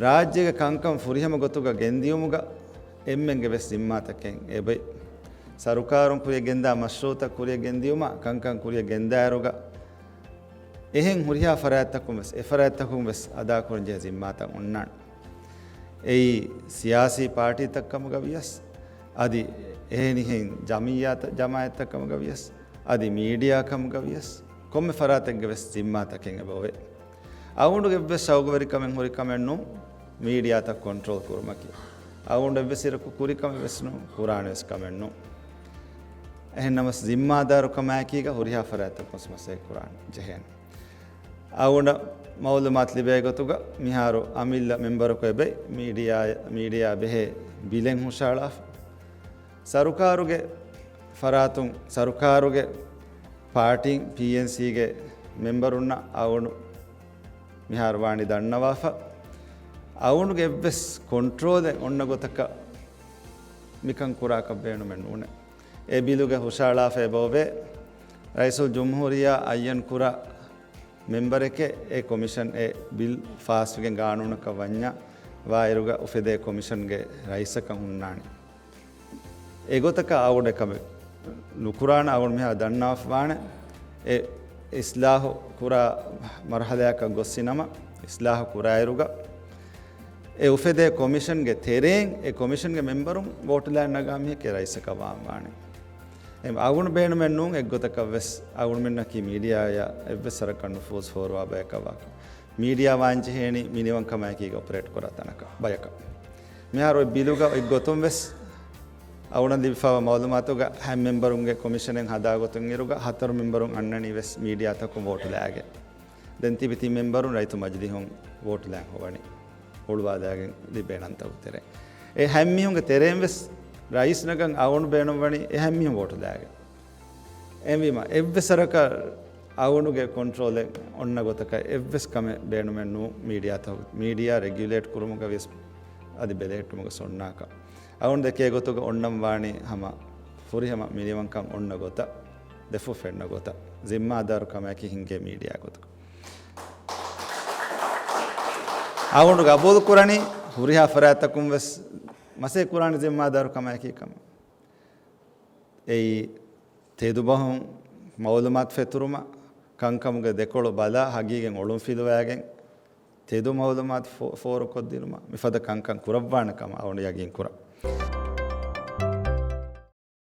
ರಾಜ್ಯಗೆ ಕಂಕಂ ಫುರಿಹಮ ಗೊತ್ತುಗ ಗೆಂದಿಯುಮುಗ ಎಮ್ಮೆಂಗೆ ಬೆಸ್ ಜಿಮ್ಮಾತಕ್ಕೆಂ ಎಬೈ ಸರುಕಾರಂ ಕುರಿಯ ಗೆಂದ ಮಶ್ರೂತ ಕುರಿಯ ಗೆಂದಿಯುಮ ಕಂಕಂ ಕುರಿಯ ಗೆಂದಾರುಗ එහෙන් හුරියා ෆරාත්තකුම් වෙස් එෆරාත්තකුම් වෙස් අදා කුරංජේ සිම්මාතන් උන්නාන් එයි සියාසී පාටි තක්කම ගවියස් අදි එහෙනිහෙන් ජමියාත ජමායත්තකම ගවියස් අදි මීඩියා කම ගවියස් කොම්මෙ ෆරාතෙක් වෙස් සිම්මාතකෙන් එබොවේ අවුණු ගෙබ්බෙස් සෞගවරි කමෙන් හොරි කමෙන් නු මීඩියා තක් කන්ට්‍රෝල් කුරුමකි අවුණු වෙසිර කුරි කම වෙස් නු කුරාන වෙස් කමෙන් නු එහෙනම සිම්මාදාරු කමෑකීක හුරියා ෆරාත්තකුම් මසේ කුරාන ජෙහෙන් අවුණ මෞලුමාත් ලිබේ ගොතුග මිහාරු අමිල්ල මෙම්බරකෝ එබේ මීඩියා බෙහෙ බිලෙන් හුෂාලා සරුකාරුගේ ෆරාතුන් සරුකාරුගේ පාටින් PNC ගේ මෙම්බරුන්න අවුණු මිහාරු වාණි දන්නවාෆ අවුණුගේ එබ්බස් කොන්ට්‍රෝල් ඔන්න ගොතක මිකන් කුරාක බේනු මෙන් උනේ ඒ බිලුගේ හුෂාලා ෆේබෝවේ රයිසුල් ජුම්හූරියා අයන් කුරා මෙම්බර් එකේ ඒ කොමිෂන් ඒ බිල් ෆාස්ට්ගෙන් ගානුනක වඤ්ඤා වායරුග උෆෙදේ කොමිෂන්ගේ රයිසක හුන්නානි ඒගොතක ආවඩකම නුකුරාන අවුන් මෙහා දන්නාෆ් වාන ඒ ඉස්ලාහ කුරා මර්හලයක ගොස්සිනම ඉස්ලාහ කුරායරුග ඒ උෆෙදේ කොමිෂන්ගේ තෙරෙන් ඒ කොමිෂන්ගේ මෙම්බරුන් වෝට්ලා නගාමිය කේ රයිසක වාමානේ එම් අවුන් බේන මෙන්නුන් එක්ගොතක වෙස් අවුන් මෙන්න කි මීඩියා ය එවසර කන්න ෆෝස් ෆෝර්වා බයකවා මීඩියා වාංච හේනි මිනිවන් කමයි කීක ඔපරේට් කරතනක බයක මෙහාර ඔය බිලුග එක්ගොතුම් වෙස් අවුන් දිෆාව මවලුමාතුග හැම් මෙම්බරුන්ගේ කොමිෂනෙන් හදාගොතුන් ඉරුග හතර මෙම්බරුන් අන්නනි වෙස් මීඩියා තක වෝට් ලෑගේ දැන් තිබිති මෙම්බරුන් රයිතු මජ්ලිහුන් වෝට් ලෑ හොවනි උළුවාදාගෙන් ලිබේනන්ත උතරේ ඒ හැම් මිහුන්ගේ තෙරෙන් වෙස් රයිස් නගන් අවුණු බේනුම් වනි එහෙම්මිය වෝට් දාගෙන එම්විම එව්වසරක අවුණුගේ කන්ට්‍රෝල් එක ඔන්න ගොතක එව්වස් කම බේනුම් නු මීඩියා තව මීඩියා රෙගියුලේට් කුරුමුක වෙස් අදි බෙලේට්මුක සොන්නාක අවුණු දෙකේ ගොතක ඔන්නම් වාණි හැම ෆුරිහම මිනිවන් කම් ඔන්න ගොත දෙෆු ෆෙන්න ගොත জিম্মাদার කම කි හින්ගේ මීඩියා ගොතක අවුණු ගබෝල් කුරණි හුරිහා ෆරාතකුම් වෙස් මසේ කුරාන জিম্মাদার කමයි කම ඒ තේදු බහුන් මෞලුමාත් ෆෙතුරුම කංකමුගේ දෙකොළ බලා හගීගෙන් ඔළුම් ෆිලවෑගෙන් තේදු මෞලුමාත් ෆෝර කොද්දිරුම මිෆද කංකම් කුරබ්වාන කම අවුණ යගින් කුරා